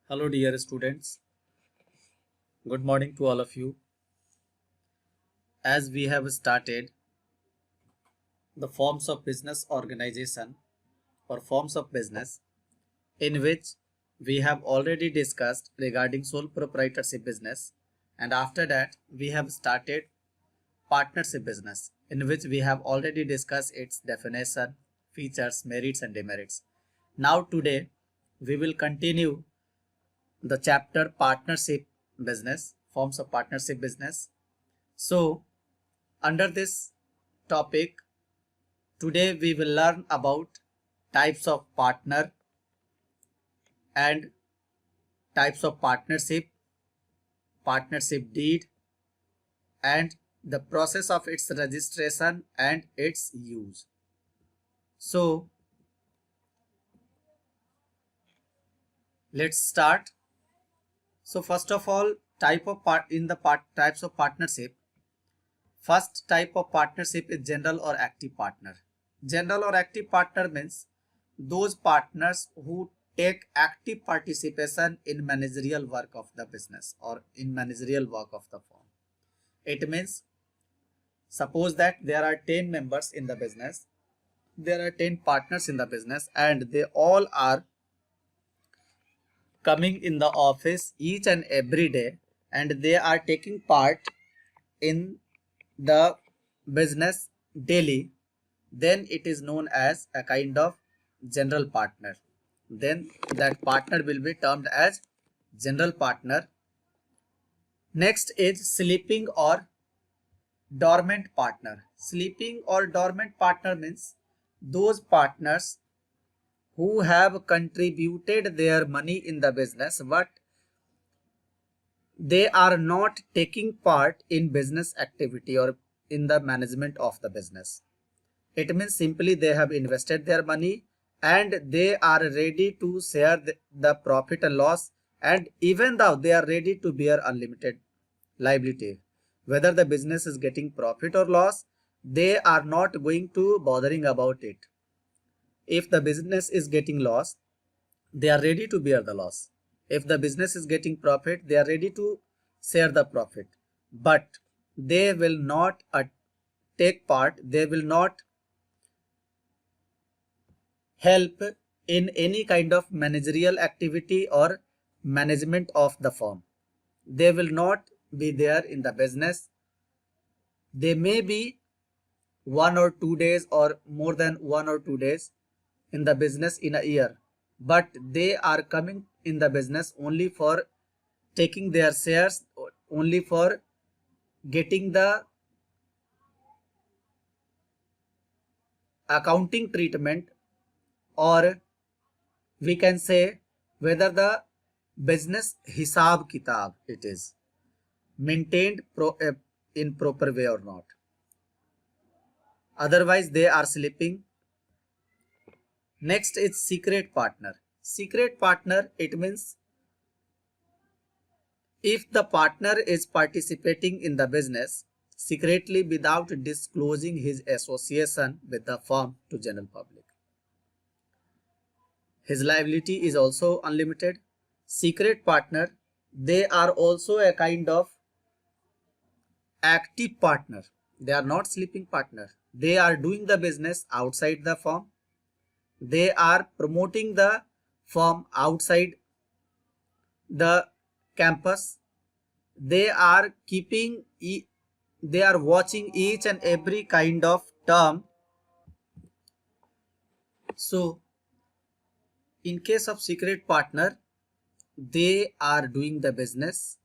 Hello, dear students. Good morning to all of you. As we have started the forms of business organization or forms of business, in which we have already discussed regarding sole proprietorship business, and after that, we have started partnership business, in which we have already discussed its definition, features, merits, and demerits. Now, today, we will continue the chapter partnership business, forms of partnership business. So, under this topic, today we will learn about types of partner and types of partnership, partnership deed, and the process of its registration and its use. So, let's start. So, first of all, types of partnership. First type of partnership is general or active partner. General or active partner means those partners who take active participation in managerial work of the business or in managerial work of the firm. It means suppose that there are 10 members in the business, there are 10 partners in the business, and they all are coming in the office each and every day, and they are taking part in the business daily, then it is known as a kind of general partner. Then that partner will be termed as general partner. Next is sleeping or dormant partner. Sleeping or dormant partner means those partners who have contributed their money in the business, but they are not taking part in business activity or in the management of the business. It means simply they have invested their money and they are ready to share the profit and loss, and even though they are ready to bear unlimited liability. Whether the business is getting profit or loss, they are not going to bothering about it. If the business is getting loss, they are ready to bear the loss. If the business is getting profit, they are ready to share the profit. But they will not take part, they will not help in any kind of managerial activity or management of the firm. They will not be there in the business. They may be 1 or 2 days or more than 1 or 2 days in the business in a year, but they are coming in the business only for taking their shares, only for getting the accounting treatment, or we can say whether the business hisab kitab it is maintained in proper way or not. Otherwise they are sleeping. Next is secret partner. Secret partner, it means if the partner is participating in the business secretly without disclosing his association with the firm to general public, his liability is also unlimited. Secret partner, they are also a kind of active partner. They are not sleeping partner. They are doing the business outside the firm. They are promoting the firm outside the campus. They are they are watching each and every kind of term. So in case of secret partner, they are doing the business,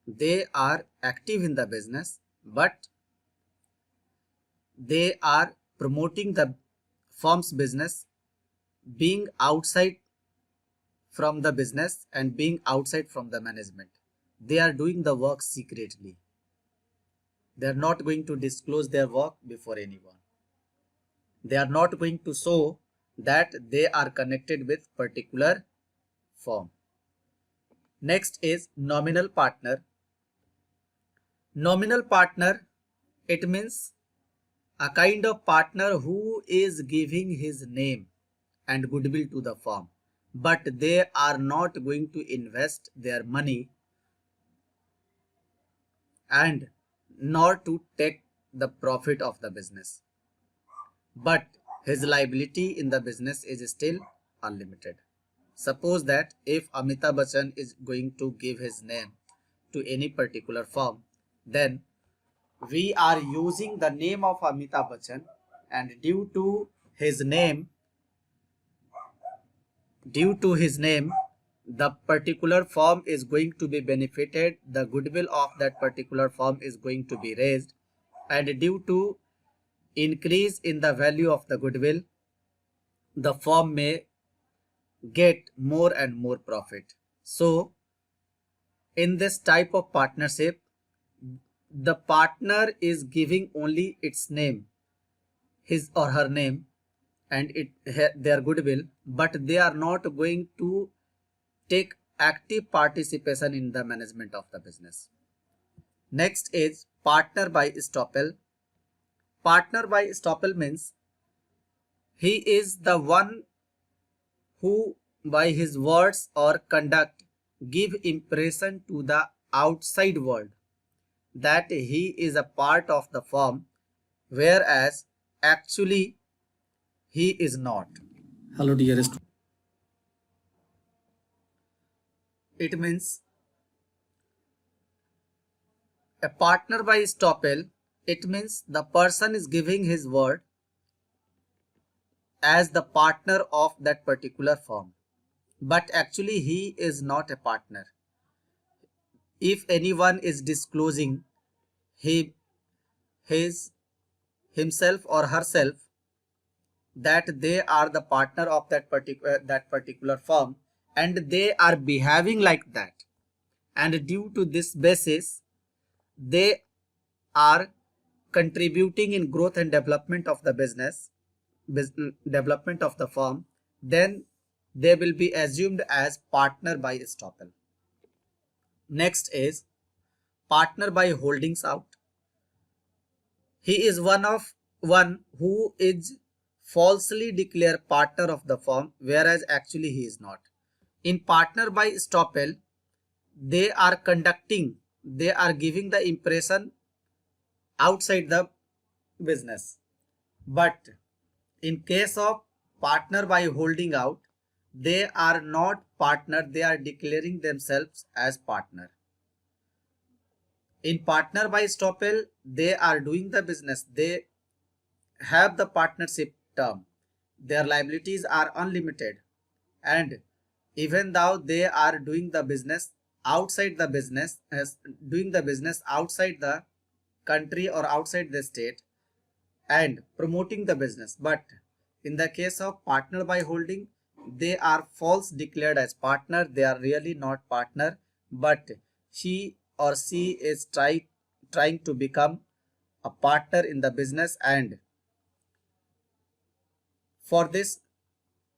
they are active in the business, but they are promoting the firm's business, being outside from the business and being outside from the management. They are doing the work secretly. They are not going to disclose their work before anyone. They are not going to show that they are connected with particular firm. Next is nominal partner. Nominal partner, it means a kind of partner who is giving his name and goodwill to the firm, but they are not going to invest their money and nor to take the profit of the business. But his liability in the business is still unlimited. Suppose that if Amitabh Bachchan is going to give his name to any particular firm, then we are using the name of Amitabh Bachchan, and due to his name, the particular firm is going to be benefited, the goodwill of that particular firm is going to be raised, and due to increase in the value of the goodwill, the firm may get more and more profit. So in this type of partnership, the partner is giving only its name, his or her name, and their goodwill, but they are not going to take active participation in the management of the business. Next is partner by estoppel. Partner by estoppel means he is the one who by his words or conduct give impression to the outside world that he is a part of the firm, whereas actually he is not. Hello dear students. It means a partner by estoppel, it means the person is giving his word as the partner of that particular firm, but actually he is not a partner. If anyone is disclosing himself or herself that they are the partner of that particular firm, and they are behaving like that, and due to this basis they are contributing in growth and development of the business development of the firm, then they will be assumed as partner by estoppel. Next is partner by holdings out. He is one who is falsely declared partner of the firm, whereas actually he is not. In partner by estoppel, they are giving the impression outside the business. But in case of partner by holding out, they are not partner, they are declaring themselves as partner. In partner by estoppel, they are doing the business, they have the partnership term, their liabilities are unlimited, and even though they are doing the business outside the business, doing the business outside the country or outside the state and promoting the business, but in the case of partner by holding, they are false declared as partner, they are really not partner, but she or she is trying to become a partner in the business, and for this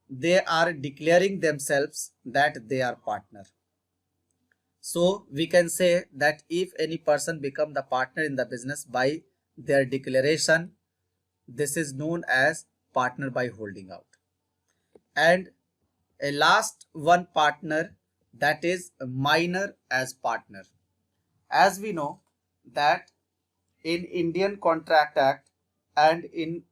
they are declaring themselves that they are partner. So we can say that if any person become the partner in the business by their declaration, this is known as partner by holding out. And a last one partner, that is minor as partner. As we know that in Indian Contract Act and in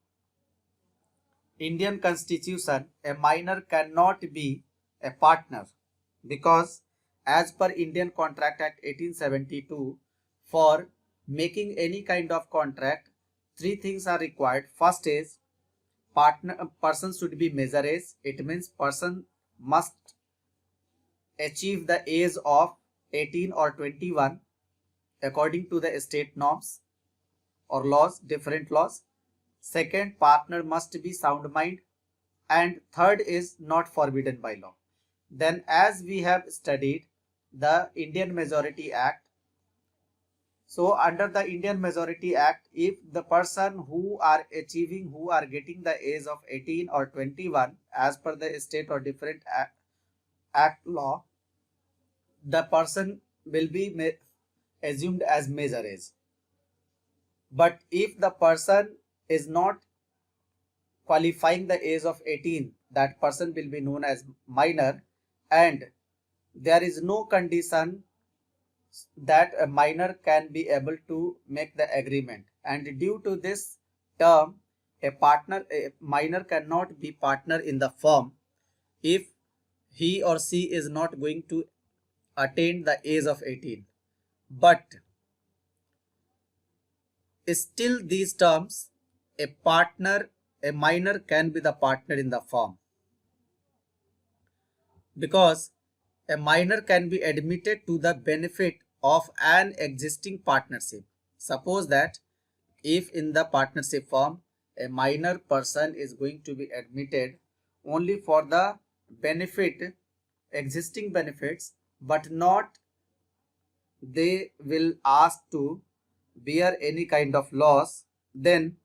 Indian Constitution, a minor cannot be a partner, because as per Indian Contract Act 1872, for making any kind of contract, three things are required. First is person should be major age. It means person must achieve the age of 18 or 21 according to the state norms or laws, different laws. Second, partner must be sound mind, and third is not forbidden by law. Then as we have studied the Indian Majority Act, so under the Indian Majority Act, if the person who are getting the age of 18 or 21 as per the state or different act law, the person will be assumed as major age. But if the person is not qualifying the age of 18, that person will be known as minor, and there is no condition that a minor can be able to make the agreement, and due to this term a minor cannot be partner in the firm if he or she is not going to attain the age of 18. But still these terms, a minor can be the partner in the firm, because a minor can be admitted to the benefit of an existing partnership. Suppose that if in the partnership firm a minor person is going to be admitted only for the benefit, existing benefits, but not they will ask to bear any kind of loss, then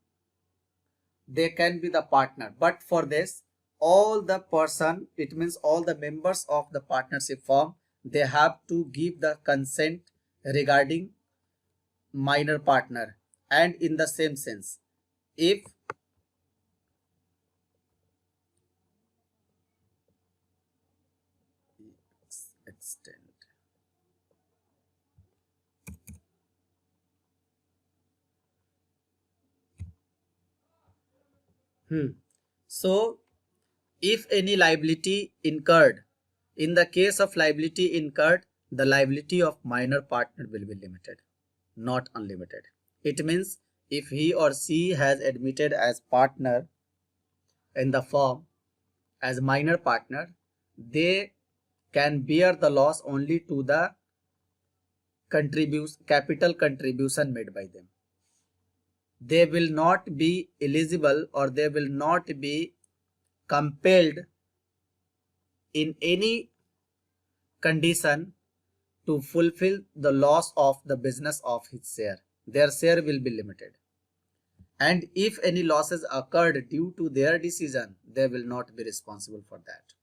they can be the partner. But for this, all the person, it means all the members of the partnership firm, they have to give the consent regarding minor partner. And in the same sense, if extend so if any liability incurred, in the case of liability incurred, the liability of minor partner will be limited, not unlimited. It means if he or she has admitted as partner in the firm as minor partner, they can bear the loss only to the capital contribution made by them. They will not be eligible, or they will not be compelled in any condition to fulfill the loss of the business of his share. Their share will be limited. And if any losses occurred due to their decision, they will not be responsible for that.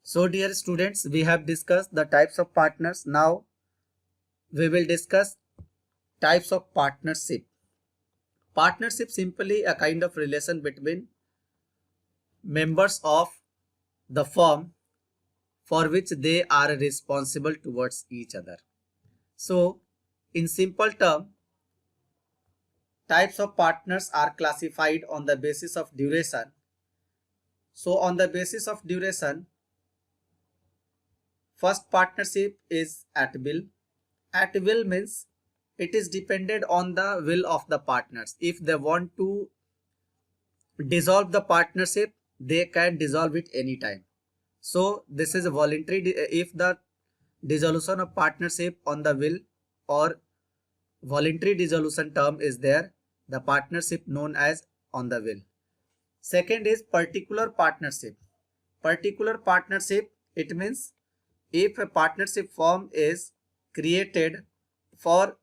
So dear students, we have discussed the types of partners. Now we will discuss types of partnership. Partnership simply a kind of relation between members of the firm for which they are responsible towards each other. So in simple term, types of partners are classified on the basis of duration. So on the basis of duration, first partnership is at will. At will means it is dependent on the will of the partners. If they want to dissolve the partnership, they can dissolve it anytime. So this is a voluntary. If the dissolution of partnership on the will or voluntary dissolution term is there, the partnership known as on the will. Second is particular partnership. Particular partnership, it means if a partnership firm is created for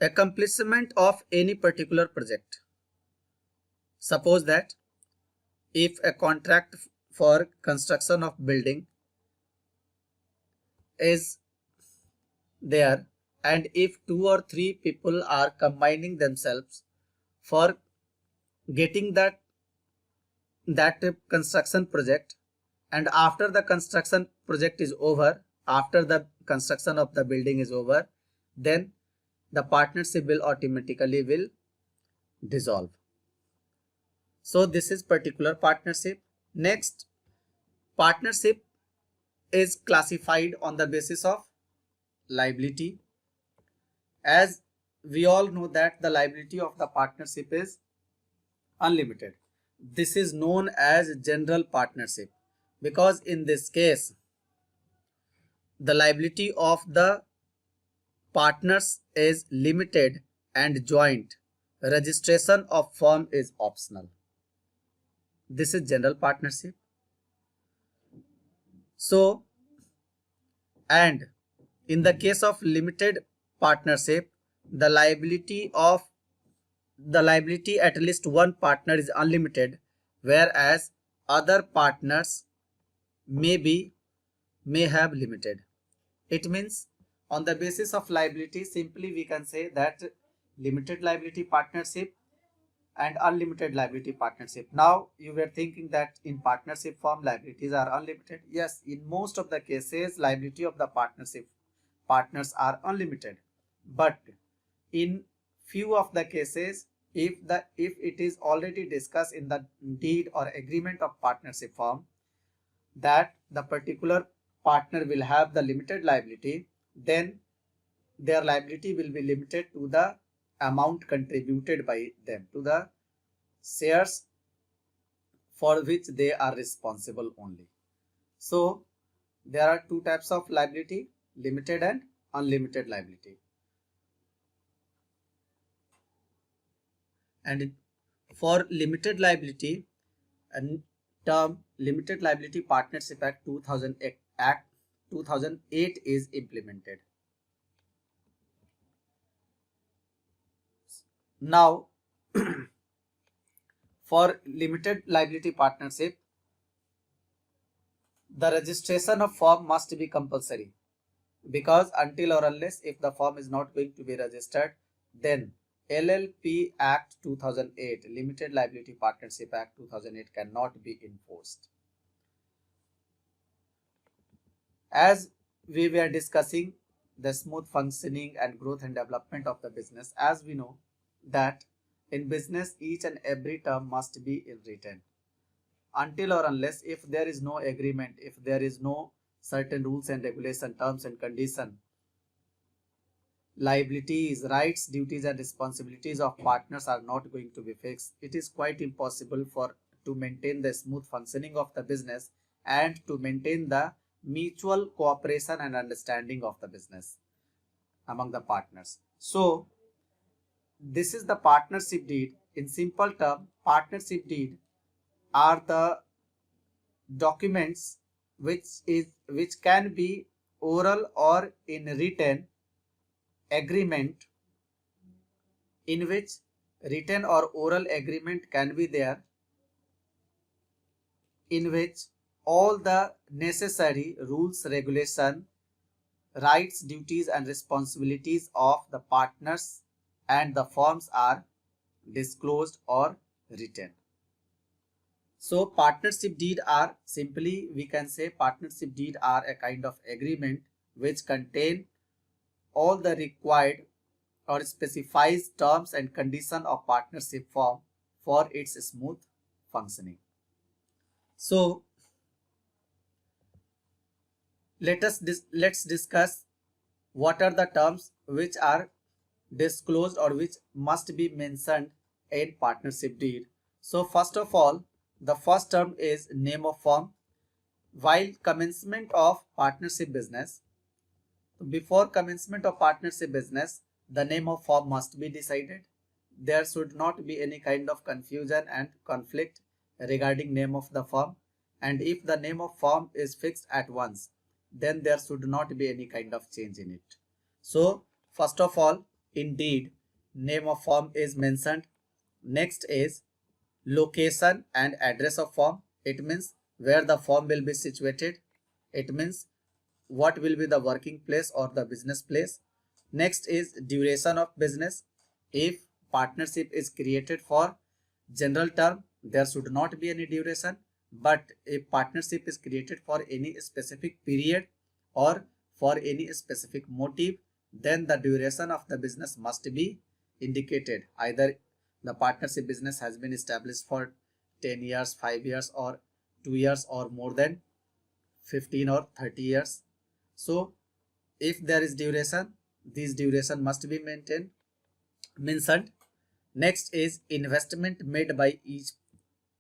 accomplishment of any particular project. Suppose that if a contract for construction of building is there, and if 2 or 3 people are combining themselves for getting that construction project, and after the construction project is over, after the construction of the building is over, then the partnership will automatically dissolve. So this is particular partnership. Next, partnership is classified on the basis of liability. As we all know that the liability of the partnership is unlimited. This is known as general partnership, because in this case the liability of the partners is limited and joint. Registration of firm is optional. This is general partnership. So, and in the case of limited partnership, the liability at least one partner is unlimited, whereas other partners may have limited. It means On the basis of liability, simply we can say that limited liability partnership and unlimited liability partnership. Now you were thinking that in partnership form liabilities are unlimited. Yes, in most of the cases liability of the partnership partners are unlimited, but in few of the cases, if it is already discussed in the deed or agreement of partnership form that the particular partner will have the limited liability, then their liability will be limited to the amount contributed by them, to the shares for which they are responsible only. So there are two types of liability, limited and unlimited liability. And for limited liability, and term Limited Liability Partnership Act 2008 is implemented. Now for limited liability partnership, the registration of firm must be compulsory, because until or unless if the firm is not going to be registered, then LLP Act 2008, Limited Liability Partnership Act 2008 cannot be enforced. As we were discussing the smooth functioning and growth and development of the business, as we know that in business each and every term must be in written. Until or unless if there is no agreement, if there is no certain rules and regulation, terms and condition, liabilities, rights, duties and responsibilities of partners are not going to be fixed, it is quite impossible to maintain the smooth functioning of the business and to maintain the mutual cooperation and understanding of the business among the partners. So this is the partnership deed. In simple term, partnership deed are the documents which can be oral or in written agreement, in which written or oral agreement can be there, in which all the necessary rules, regulation, rights, duties and responsibilities of the partners and the firms are disclosed or written. So partnership deed are, simply we can say, partnership deed are a kind of agreement which contain all the required or specifies terms and condition of partnership form for its smooth functioning. So let's discuss what are the terms which are disclosed or which must be mentioned in partnership deed. So first of all, the first term is name of firm. While commencement of partnership business, before commencement of partnership business, the name of firm must be decided. There should not be any kind of confusion and conflict regarding name of the firm, and if the name of firm is fixed at once, then there should not be any kind of change in it. So first of all, indeed, name of firm is mentioned. Next is location and address of firm. It means where the firm will be situated. It means what will be the working place or the business place. Next is duration of business. If partnership is created for general term, there should not be any duration, but if partnership is created for any specific period or for any specific motive, then the duration of the business must be indicated. Either the partnership business has been established for 10 years, 5 years or 2 years or more than 15 or 30 years. So if there is duration, this duration must be mentioned. Next is investment made by each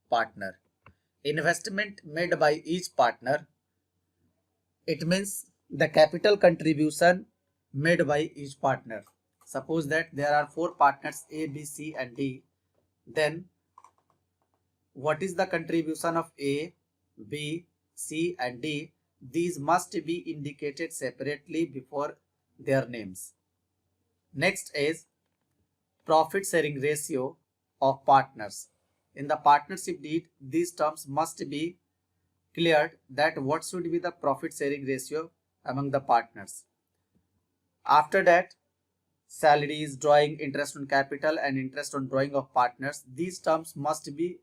partner. Investment made by each partner, it means the capital contribution made by each partner. Suppose that there are 4 partners A, B, C and D, then what is the contribution of A, B, C and D? These must be indicated separately before their names. Next is profit sharing ratio of partners. In the partnership deed, these terms must be cleared, that what should be the profit sharing ratio among the partners. After that, salaries, drawing, interest on capital and interest on drawing of partners. These terms must be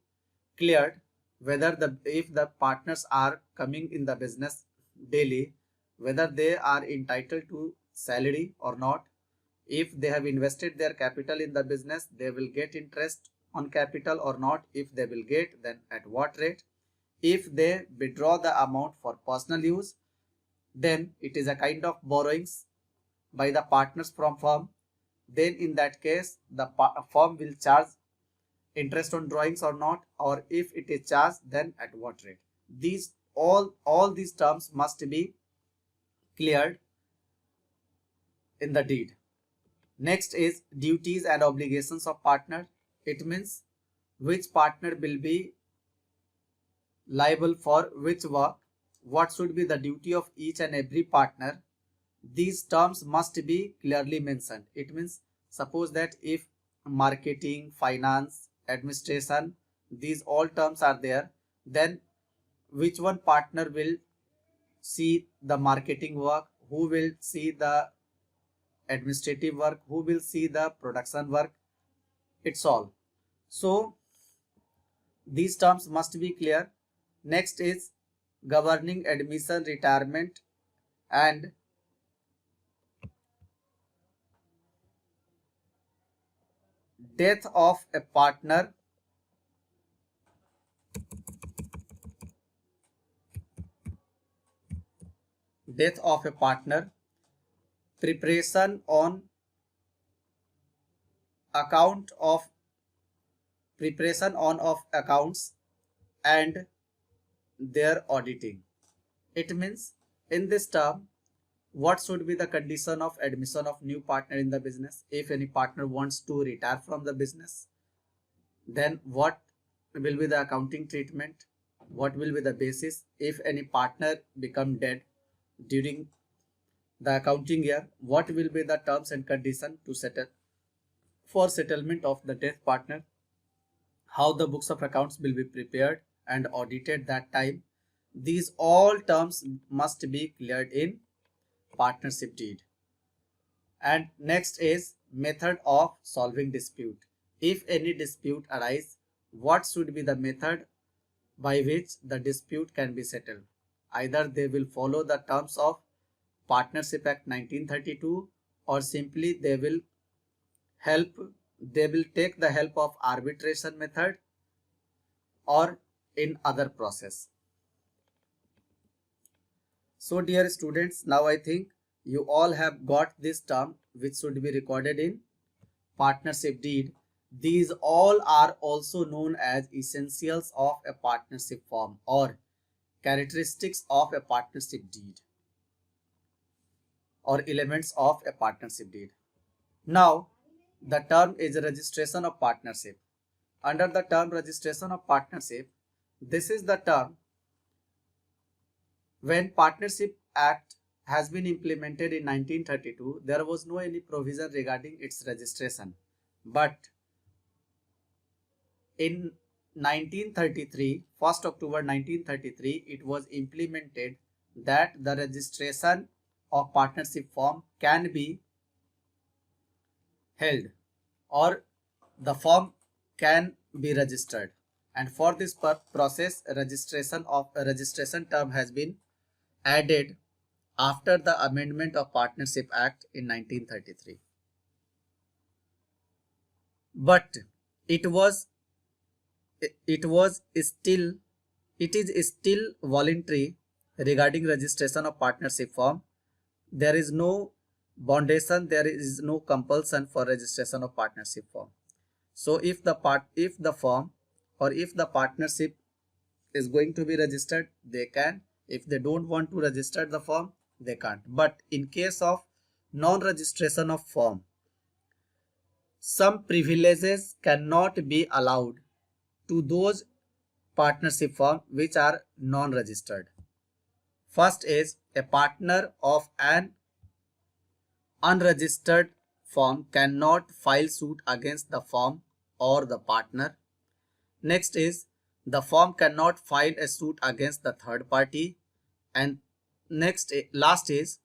cleared, whether if the partners are coming in the business daily, whether they are entitled to salary or not. If they have invested their capital in the business, they will get interest on capital or not. If they will get, then at what rate. If they withdraw the amount for personal use, then it is a kind of borrowings by the partners from firm. Then in that case, the firm will charge interest on drawings or not, or if it is charged, then at what rate. These all these terms must be cleared in the deed. Next is duties and obligations of partner. It means which partner will be liable for which work, what should be the duty of each and every partner. These terms must be clearly mentioned. It means, suppose that if marketing, finance, administration, these all terms are there, then which one partner will see the marketing work, who will see the administrative work, who will see the production work. It's all. So these terms must be clear. Next is governing admission, retirement and death of a partner. Death of a partner, preparation on account of accounts and their auditing. It means in this term, what should be the condition of admission of new partner in the business? If any partner wants to retire from the business, then what will be the accounting treatment? What will be the basis? If any partner become dead during the accounting year, what will be the terms and condition to settle for settlement of the death partner? How the books of accounts will be prepared and audited that time. These all terms must be cleared in partnership deed. And next is method of solving dispute. If any dispute arise, what should be the method by which the dispute can be settled? Either they will follow the terms of Partnership Act 1932 or simply they will take the help of arbitration method or in other process. So dear students, now I think you all have got this term which should be recorded in partnership deed. These all are also known as essentials of a partnership form or characteristics of a partnership deed or elements of a partnership deed. Now the term is registration of partnership. Under the term registration of partnership, this is the term when Partnership Act has been implemented in 1932, there was no any provision regarding its registration. But in 1933, 1st October 1933, it was implemented that the registration of partnership form can be held or the form can be registered, and for this process registration term has been added after the amendment of Partnership Act in 1933. But it is still voluntary regarding registration of partnership form. There is no bondation, there is no compulsion for registration of partnership form. So if the firm or if the partnership is going to be registered, they can. If they don't want to register the firm, they can't. But in case of non-registration of firm, some privileges cannot be allowed to those partnership firms which are non-registered. First is a partner of an unregistered firm cannot file suit against the firm or the partner. Next is the firm cannot file a suit against the third party. And last is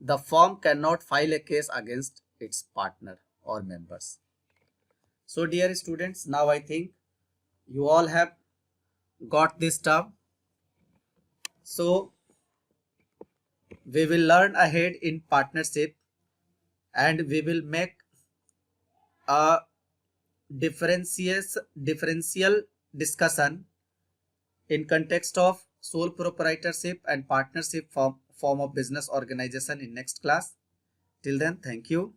the firm cannot file a case against its partner or members. So dear students, now I think you all have got this term. So we will learn ahead in partnership, and we will make a differential discussion in context of sole proprietorship and partnership form of business organization in next class. Till then, thank you.